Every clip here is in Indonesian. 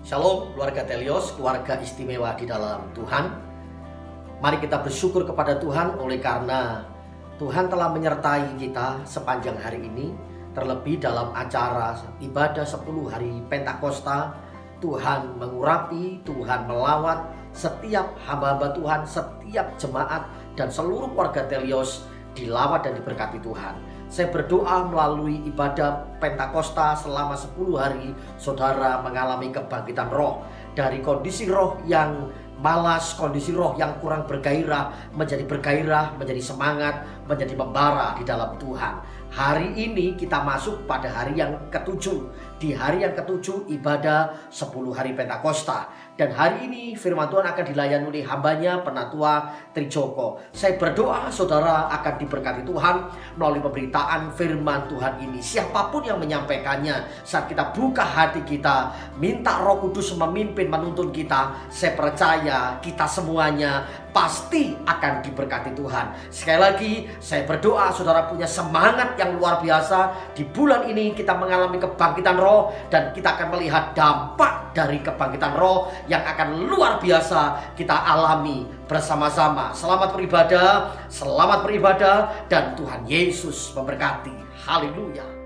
Shalom keluarga Telios, keluarga istimewa di dalam Tuhan. Mari kita bersyukur kepada Tuhan oleh karena Tuhan telah menyertai kita sepanjang hari ini. Terlebih dalam acara ibadah 10 hari Pentakosta, Tuhan mengurapi, Tuhan melawat setiap hamba-hamba Tuhan, setiap jemaat dan seluruh keluarga Telios dilawat dan diberkati Tuhan. Saya berdoa melalui ibadah Pentakosta selama 10 hari saudara mengalami kebangkitan roh. Dari kondisi roh yang malas, kondisi roh yang kurang bergairah, menjadi semangat, menjadi membara di dalam Tuhan. Hari ini kita masuk pada hari yang ketujuh. Di hari yang ketujuh ibadah 10 hari Pentakosta. Dan hari ini firman Tuhan akan dilayani oleh hambanya Penatua Trijoko. Saya berdoa saudara akan diberkati Tuhan melalui pemberitaan firman Tuhan ini. Siapapun yang menyampaikannya, saat kita buka hati kita, minta Roh Kudus memimpin menuntun kita, saya percaya kita semuanya pasti akan diberkati Tuhan. Sekali lagi saya berdoa saudara punya semangat yang luar biasa. Di bulan ini kita mengalami kebangkitan roh dan kita akan melihat dampak dari kebangkitan roh yang akan luar biasa kita alami bersama-sama. Selamat beribadah dan Tuhan Yesus memberkati. Haleluya.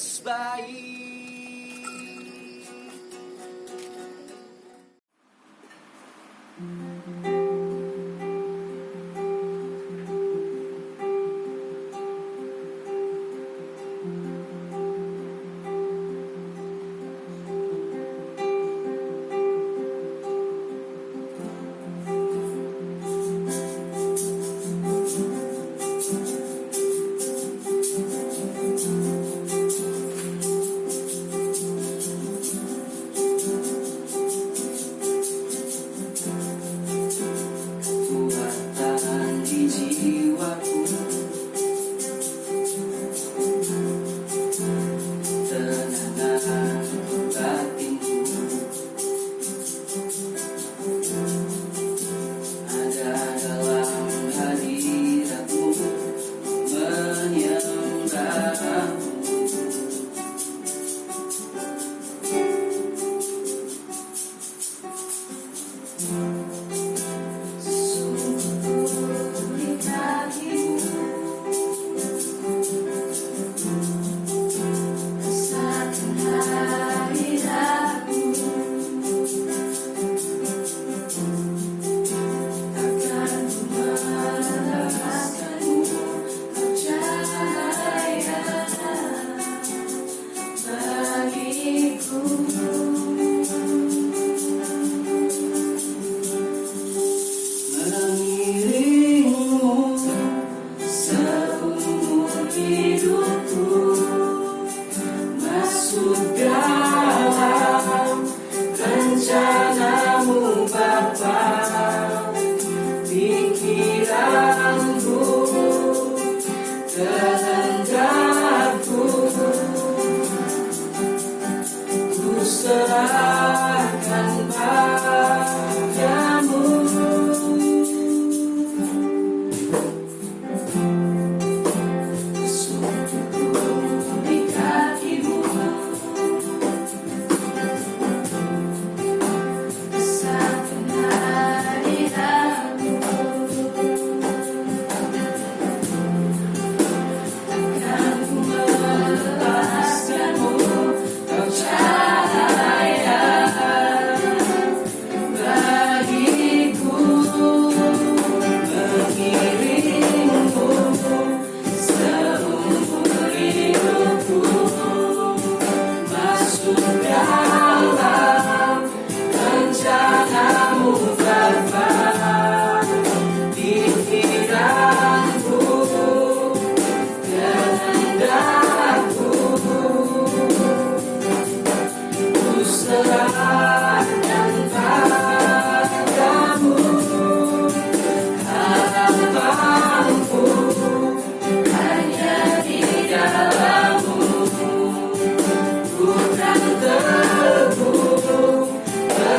Yesus baik. Kekuatan di jiwaku, tenangan batinku, ada dalam hadiratmu, menyembahmu. Mengiringmu seumur hidupku, masuk dalam rencanamu Bapa. Pikiranku, kehendakku, ku serahkan padamu.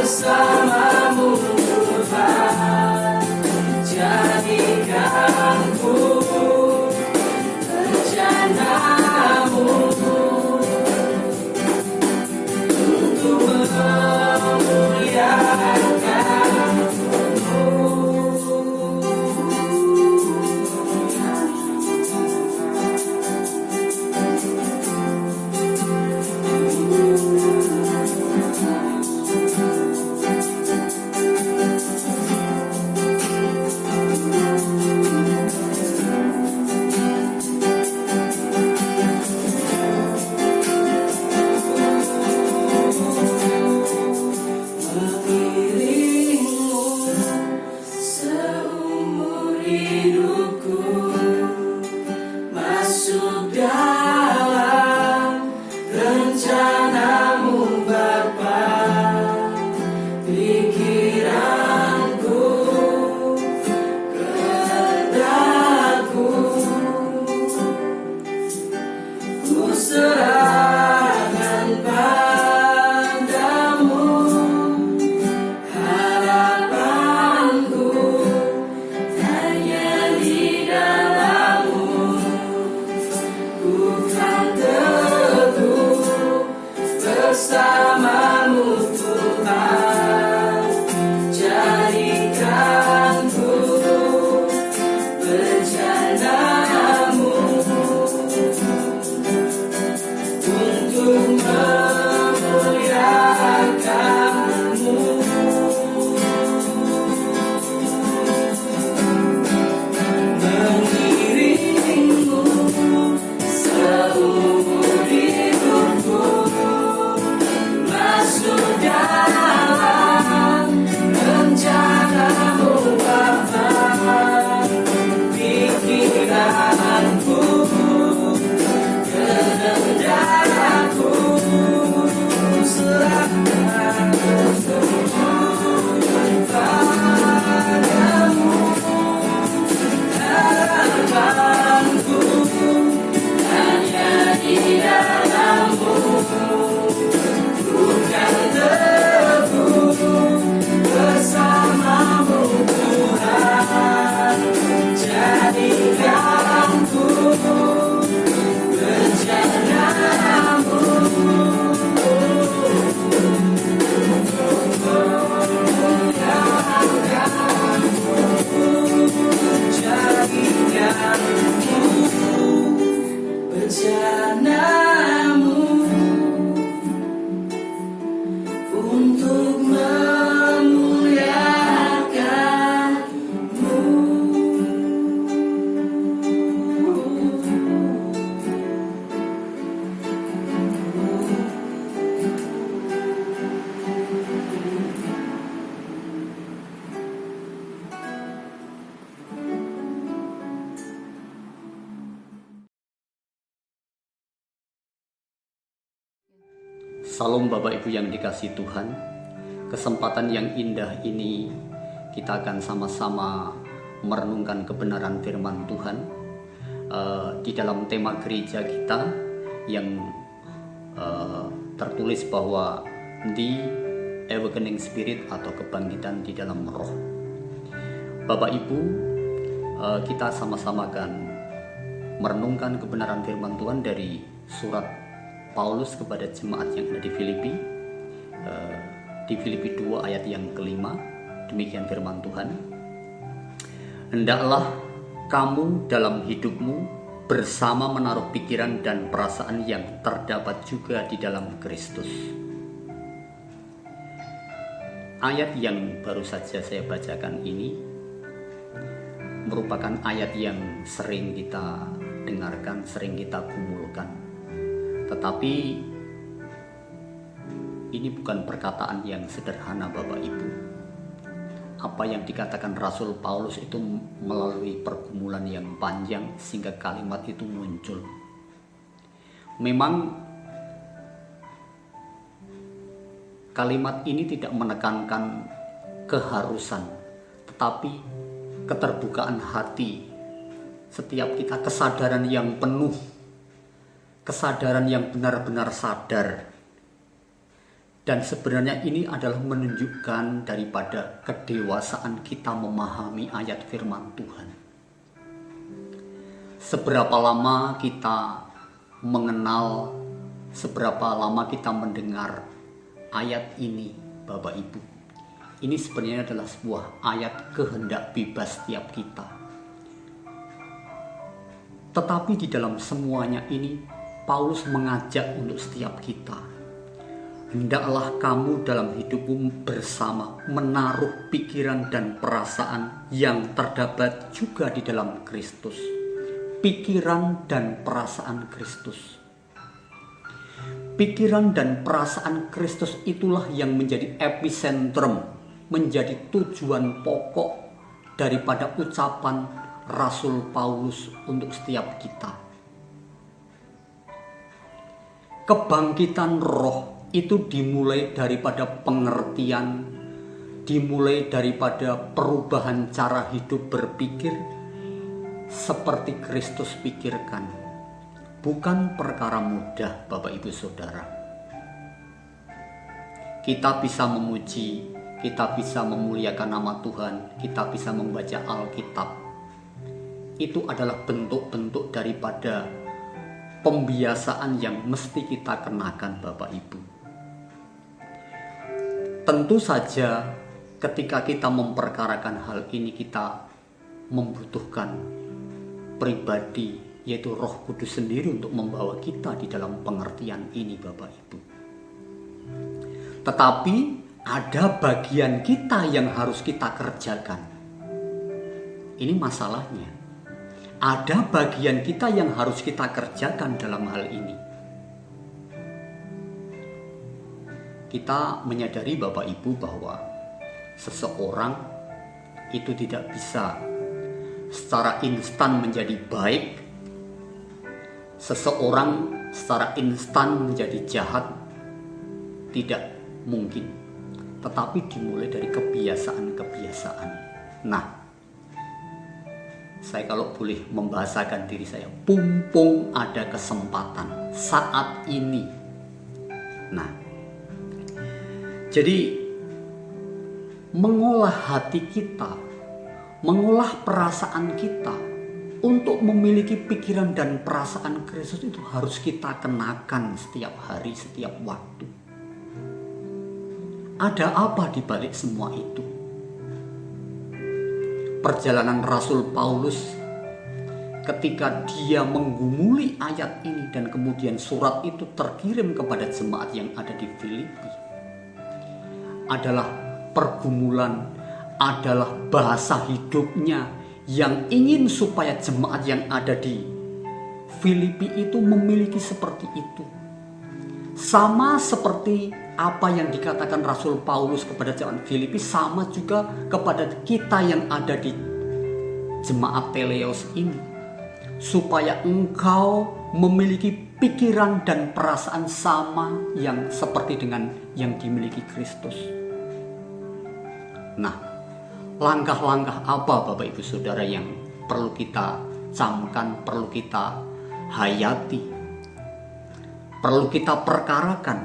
Bersamamu Tuhan, jadikanku rencanamu untuk ku rencanamu untuk memuliakanmu. Salam Bapak Ibu yang dikasihi Tuhan. Kesempatan yang indah ini kita akan sama-sama merenungkan kebenaran firman Tuhan di dalam tema gereja kita yang tertulis bahwa The Awakening Spirit atau kebangkitan di dalam roh. Bapak Ibu, kita sama-sama akan merenungkan kebenaran firman Tuhan dari surat Paulus kepada jemaat yang ada di Filipi, di Filipi 2 ayat yang kelima. Demikian firman Tuhan. Hendaklah kamu dalam hidupmu bersama menaruh pikiran dan perasaan yang terdapat juga di dalam Kristus. Ayat yang baru saja saya bacakan ini merupakan ayat yang sering kita dengarkan, sering kita gumulkan. Tetapi ini bukan perkataan yang sederhana Bapak Ibu. Apa yang dikatakan Rasul Paulus itu melalui pergumulan yang panjang sehingga kalimat itu muncul. Memang kalimat ini tidak menekankan keharusan, tetapi keterbukaan hati setiap kita, kesadaran yang penuh, kesadaran yang benar-benar sadar. Dan sebenarnya ini adalah menunjukkan daripada kedewasaan kita memahami ayat firman Tuhan. Seberapa lama kita mengenal, seberapa lama kita mendengar ayat ini Bapak Ibu. Ini sebenarnya adalah sebuah ayat kehendak bebas setiap kita. Tetapi di dalam semuanya ini Paulus mengajak untuk setiap kita. Hendaklah kamu dalam hidupmu bersama menaruh pikiran dan perasaan yang terdapat juga di dalam Kristus. Pikiran dan perasaan Kristus. Pikiran dan perasaan Kristus itulah yang menjadi epicentrum, menjadi tujuan pokok daripada ucapan Rasul Paulus untuk setiap kita. Kebangkitan roh itu dimulai daripada pengertian, dimulai daripada perubahan cara hidup berpikir seperti Kristus pikirkan. Bukan perkara mudah Bapak Ibu Saudara. Kita bisa memuji, kita bisa memuliakan nama Tuhan, kita bisa membaca Alkitab. Itu adalah bentuk-bentuk daripada pembiasaan yang mesti kita kenakan Bapak Ibu. Tentu saja ketika kita memperkarakan hal ini kita membutuhkan pribadi, yaitu Roh Kudus sendiri untuk membawa kita di dalam pengertian ini Bapak Ibu. Tetapi ada bagian kita yang harus kita kerjakan. Ini masalahnya. Ada bagian kita yang harus kita kerjakan dalam hal ini. Kita menyadari Bapak Ibu bahwa seseorang itu tidak bisa secara instan menjadi baik. Seseorang secara instan menjadi jahat. Tidak mungkin. Tetapi dimulai dari kebiasaan-kebiasaan. Nah, saya kalau boleh membahasakan diri saya, mumpung ada kesempatan saat ini. Nah, jadi mengolah hati kita, mengolah perasaan kita untuk memiliki pikiran dan perasaan Kristus itu harus kita kenakan setiap hari, setiap waktu. Ada apa di balik semua itu? Perjalanan Rasul Paulus ketika dia menggumuli ayat ini dan kemudian surat itu terkirim kepada jemaat yang ada di Filipi, adalah pergumulan, adalah bahasa hidupnya yang ingin supaya jemaat yang ada di Filipi itu memiliki seperti itu. Sama seperti apa yang dikatakan Rasul Paulus kepada jemaat Filipi, sama juga kepada kita yang ada di jemaat Teleos ini, supaya engkau memiliki pikiran dan perasaan sama yang seperti dengan yang dimiliki Kristus. Nah, langkah-langkah apa Bapak Ibu Saudara yang perlu kita camkan, perlu kita hayati, perlu kita perkarakan?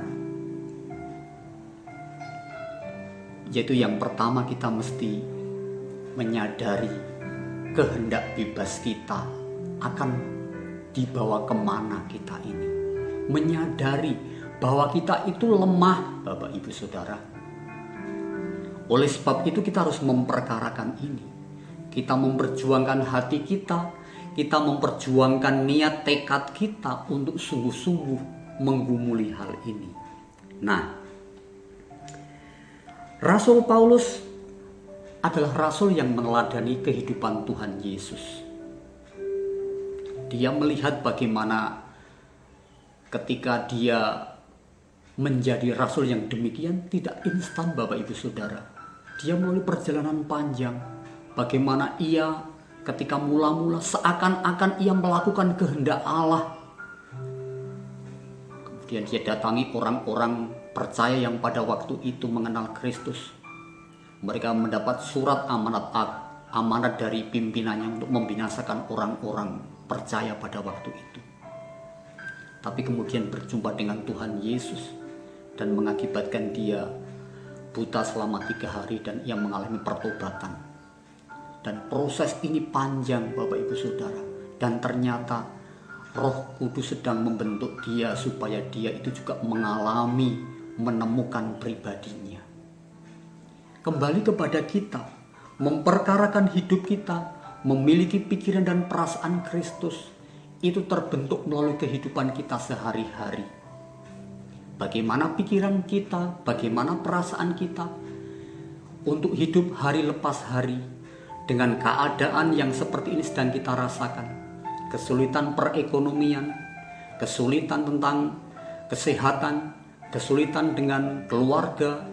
Yaitu yang pertama, kita mesti menyadari kehendak bebas kita akan dibawa kemana kita ini. Menyadari bahwa kita itu lemah Bapak Ibu Saudara. Oleh sebab itu kita harus memperkarakan ini. Kita memperjuangkan hati kita, kita memperjuangkan niat tekad kita untuk sungguh-sungguh menggumuli hal ini. Nah, Rasul Paulus adalah rasul yang meneladani kehidupan Tuhan Yesus. Dia melihat bagaimana ketika dia menjadi rasul yang demikian tidak instan Bapak Ibu Saudara. Dia melalui perjalanan panjang. Bagaimana ia ketika mula-mula seakan-akan ia melakukan kehendak Allah. Kemudian dia datangi orang-orang percaya yang pada waktu itu mengenal Kristus. Mereka mendapat surat amanat dari pimpinannya untuk membinasakan orang-orang percaya pada waktu itu. Tapi kemudian berjumpa dengan Tuhan Yesus dan mengakibatkan dia buta selama 3 hari dan ia mengalami pertobatan. Dan proses ini panjang Bapak Ibu Saudara. Dan ternyata Roh Kudus sedang membentuk dia supaya dia itu juga menemukan pribadinya. Kembali kepada kita, memperkarakan hidup kita, memiliki pikiran dan perasaan Kristus, itu terbentuk melalui kehidupan kita sehari-hari. Bagaimana pikiran kita, bagaimana perasaan kita untuk hidup hari lepas hari dengan keadaan yang seperti ini sedang kita rasakan. Kesulitan perekonomian, kesulitan tentang kesehatan, kesulitan dengan keluarga,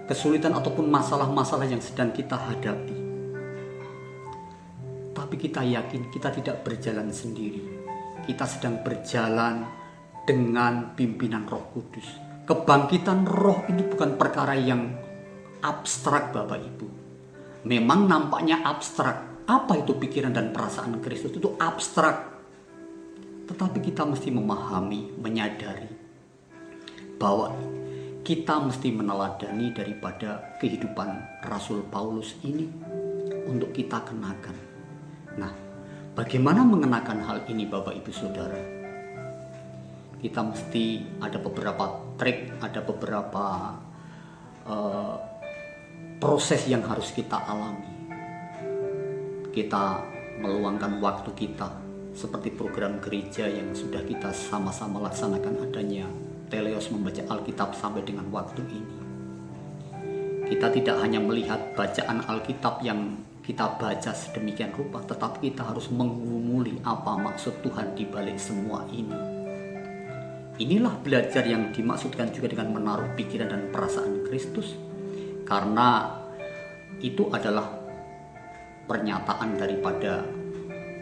kesulitan ataupun masalah-masalah yang sedang kita hadapi. Tapi kita yakin kita tidak berjalan sendiri. Kita sedang berjalan dengan pimpinan Roh Kudus. Kebangkitan roh ini bukan perkara yang abstrak Bapak Ibu. Memang nampaknya abstrak. Apa itu pikiran dan perasaan Kristus? Itu abstrak. Tetapi kita mesti memahami, menyadari bahwa kita mesti meneladani daripada kehidupan Rasul Paulus ini untuk kita kenakan. Nah, bagaimana mengenakan hal ini Bapak Ibu Saudara? Kita mesti ada beberapa trik, ada beberapa proses yang harus kita alami. Kita meluangkan waktu kita seperti program gereja yang sudah kita sama-sama laksanakan, adanya Teleos membaca Alkitab sampai dengan waktu ini. Kita tidak hanya melihat bacaan Alkitab yang kita baca sedemikian rupa, tetapi kita harus menggumuli apa maksud Tuhan di balik semua ini. Inilah belajar yang dimaksudkan juga dengan menaruh pikiran dan perasaan Kristus, karena itu adalah pernyataan daripada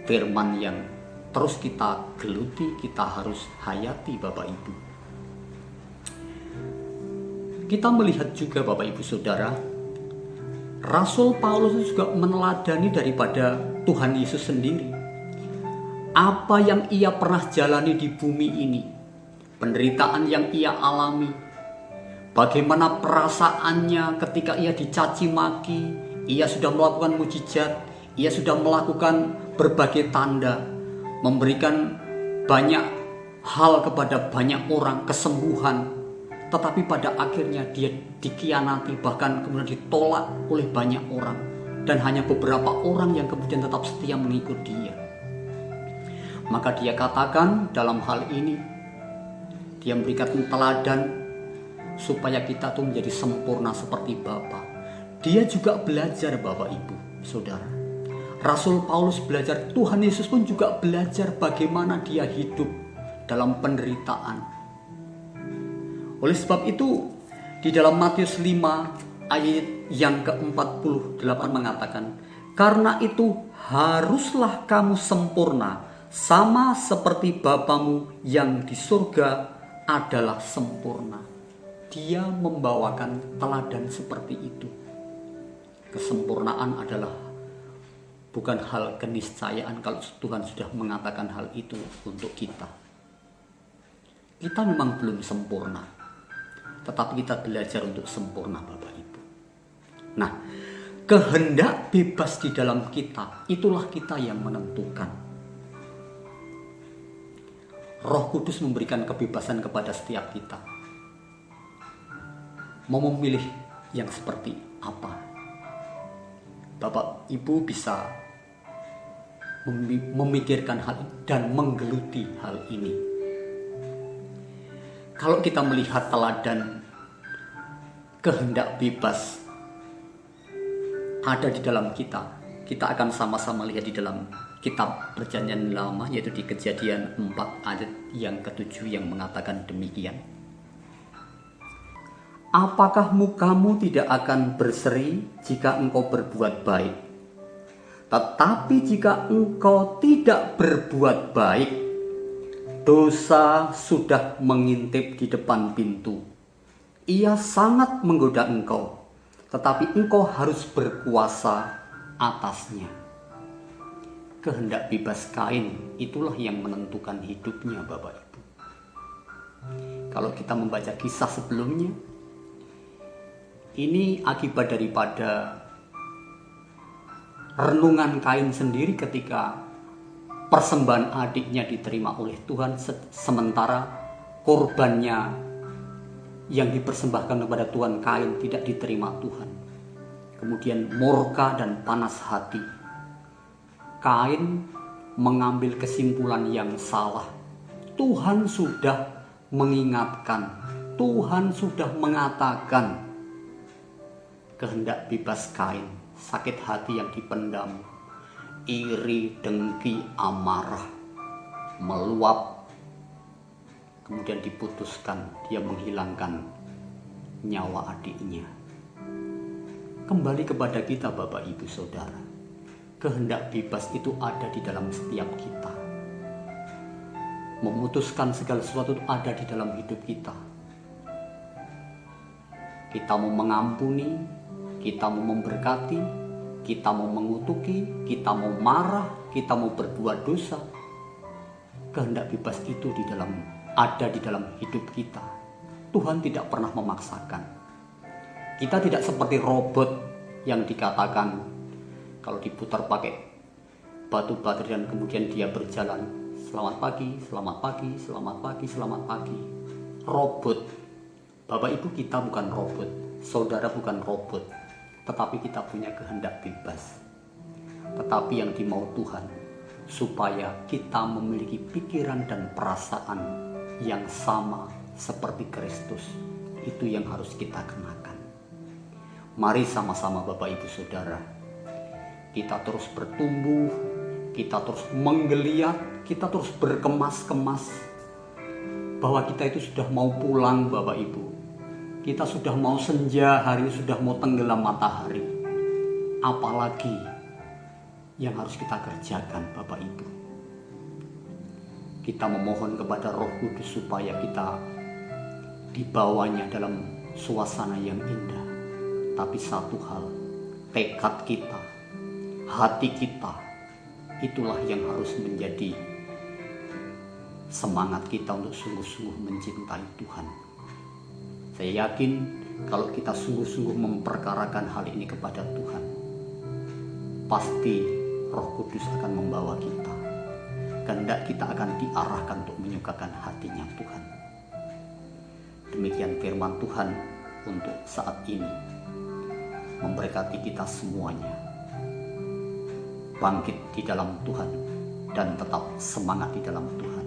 firman yang terus kita geluti, kita harus hayati Bapak Ibu. Kita melihat juga Bapak Ibu Saudara, Rasul Paulus juga meneladani daripada Tuhan Yesus sendiri. Apa yang ia pernah jalani di bumi ini, penderitaan yang ia alami, bagaimana perasaannya ketika ia dicaci maki, ia sudah melakukan mukjizat, ia sudah melakukan berbagai tanda, memberikan banyak hal kepada banyak orang, kesembuhan. Tetapi pada akhirnya dia dikhianati, bahkan kemudian ditolak oleh banyak orang. Dan hanya beberapa orang yang kemudian tetap setia mengikut dia. Maka dia katakan dalam hal ini, dia memberikan teladan supaya kita tuh menjadi sempurna seperti Bapa. Dia juga belajar, Bapak Ibu Saudara. Rasul Paulus belajar, Tuhan Yesus pun juga belajar bagaimana dia hidup dalam penderitaan. Oleh sebab itu, di dalam Matius 5 ayat yang ke-48 mengatakan, karena itu haruslah kamu sempurna, sama seperti Bapamu yang di surga adalah sempurna. Dia membawakan teladan seperti itu. Kesempurnaan adalah bukan hal keniscayaan kalau Tuhan sudah mengatakan hal itu untuk kita. Kita memang belum sempurna, tetapi kita belajar untuk sempurna, Bapak Ibu. Nah, kehendak bebas di dalam kita, itulah kita yang menentukan. Roh Kudus memberikan kebebasan kepada setiap kita. Mau memilih yang seperti apa? Bapak Ibu bisa memikirkan hal ini dan menggeluti hal ini. Kalau kita melihat teladan kehendak bebas ada di dalam kita, kita akan sama-sama lihat di dalam kitab Perjanjian Lama, yaitu di Kejadian 4 ayat yang ke-7 yang mengatakan demikian. Apakah mukamu tidak akan berseri jika engkau berbuat baik? Tetapi jika engkau tidak berbuat baik, dosa sudah mengintip di depan pintu. Ia sangat menggoda engkau, tetapi engkau harus berkuasa atasnya. Kehendak bebas Kain itulah yang menentukan hidupnya, Bapak Ibu. Kalau kita membaca kisah sebelumnya, ini akibat daripada renungan Kain sendiri ketika persembahan adiknya diterima oleh Tuhan, sementara korbannya yang dipersembahkan kepada Tuhan Kain tidak diterima Tuhan. Kemudian murka dan panas hati, Kain mengambil kesimpulan yang salah. Tuhan sudah mengingatkan, Tuhan sudah mengatakan. Kehendak bebas Kain, sakit hati yang dipendam, iri, dengki, amarah, meluap, kemudian diputuskan dia menghilangkan nyawa adiknya. Kembali kepada kita, Bapak Ibu Saudara, kehendak bebas itu ada di dalam setiap kita. Memutuskan segala sesuatu itu ada di dalam hidup kita. Kita mau mengampuni, kita mau memberkati, kita mau mengutuki, kita mau marah, kita mau berbuat dosa. Kehendak bebas itu ada di dalam hidup kita. Tuhan tidak pernah memaksakan. Kita tidak seperti robot yang dikatakan kalau diputar pakai batu baterai dan kemudian dia berjalan. Selamat pagi, selamat pagi, selamat pagi, selamat pagi. Robot. Bapak Ibu, kita bukan robot. Saudara bukan robot. Tetapi kita punya kehendak bebas. Tetapi yang dimau Tuhan, supaya kita memiliki pikiran dan perasaan yang sama seperti Kristus. Itu yang harus kita kenakan. Mari sama-sama Bapak Ibu Saudara, kita terus bertumbuh, kita terus menggeliat, kita terus berkemas-kemas bahwa kita itu sudah mau pulang, Bapak Ibu. Kita sudah mau senja, hari ini sudah mau tenggelam matahari. Apalagi yang harus kita kerjakan, Bapak Ibu? Kita memohon kepada Roh Kudus supaya kita dibawanya dalam suasana yang indah. Tapi satu hal, tekad kita, hati kita, itulah yang harus menjadi semangat kita untuk sungguh-sungguh mencintai Tuhan. Saya yakin kalau kita sungguh-sungguh memperkarakan hal ini kepada Tuhan, pasti Roh Kudus akan membawa kita. Kehendak kita akan diarahkan untuk menyukakan hatinya Tuhan. Demikian firman Tuhan untuk saat ini. Memberkati kita semuanya. Bangkit di dalam Tuhan. dan tetap semangat di dalam Tuhan.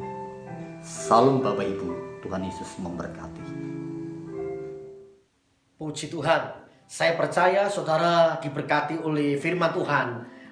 Salam Bapak Ibu, Tuhan Yesus memberkati. Puji Tuhan, saya percaya saudara diberkati oleh firman Tuhan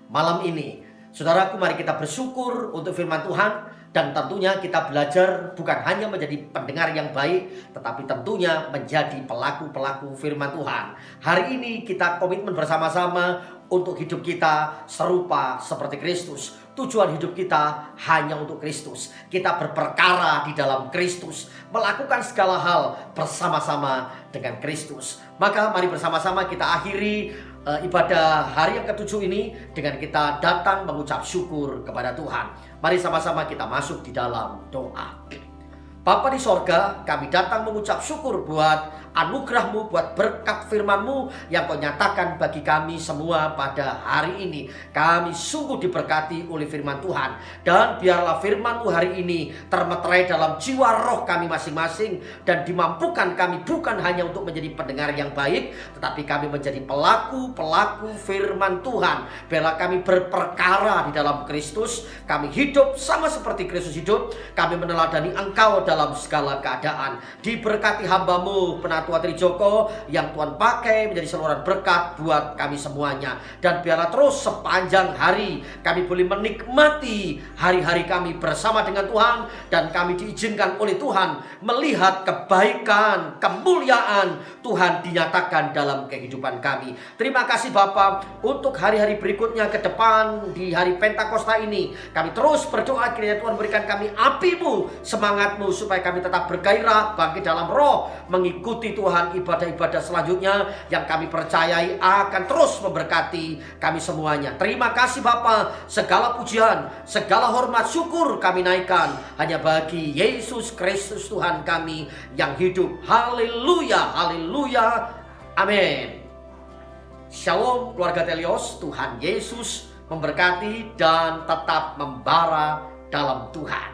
malam ini. Saudaraku, mari kita bersyukur untuk firman Tuhan. Dan tentunya kita belajar bukan hanya menjadi pendengar yang baik, tetapi tentunya menjadi pelaku-pelaku firman Tuhan. Hari ini kita komitmen bersama-sama untuk hidup kita serupa seperti Kristus. Tujuan hidup kita hanya untuk Kristus. Kita berperkara di dalam Kristus, melakukan segala hal bersama-sama dengan Kristus. Maka mari bersama-sama kita akhiri ibadah hari yang ke-7 ini dengan kita datang mengucap syukur kepada Tuhan. Mari sama-sama kita masuk di dalam doa. Bapa di sorga, kami datang mengucap syukur buat anugerah-Mu, buat berkat firman-Mu yang Kau nyatakan bagi kami semua pada hari ini. Kami sungguh diberkati oleh firman Tuhan. Dan biarlah firman-Mu hari ini termeterai dalam jiwa roh kami masing-masing. Dan dimampukan kami bukan hanya untuk menjadi pendengar yang baik, tetapi kami menjadi pelaku-pelaku firman Tuhan. Biarlah kami berperkara di dalam Kristus. Kami hidup sama seperti Kristus hidup. Kami meneladani Engkau dalam segala keadaan. Diberkati hamba-Mu Penatua Trijoko yang Tuhan pakai menjadi saluran berkat buat kami semuanya. Dan biarlah terus sepanjang hari kami boleh menikmati hari-hari kami bersama dengan Tuhan. Dan kami diizinkan oleh Tuhan melihat kebaikan, kemuliaan Tuhan dinyatakan dalam kehidupan kami. Terima kasih Bapa untuk hari-hari berikutnya ke depan. Di hari Pentakosta ini kami terus berdoa kiranya Tuhan berikan kami api-Mu, semangat-Mu, supaya kami tetap bergairah bangkit dalam roh, mengikuti Tuhan ibadah-ibadah selanjutnya yang kami percayai akan terus memberkati kami semuanya. Terima kasih Bapa, segala pujian, segala hormat, syukur kami naikkan hanya bagi Yesus Kristus Tuhan kami yang hidup. Haleluya, haleluya, amin. Shalom keluarga Telios, Tuhan Yesus memberkati dan tetap membara dalam Tuhan.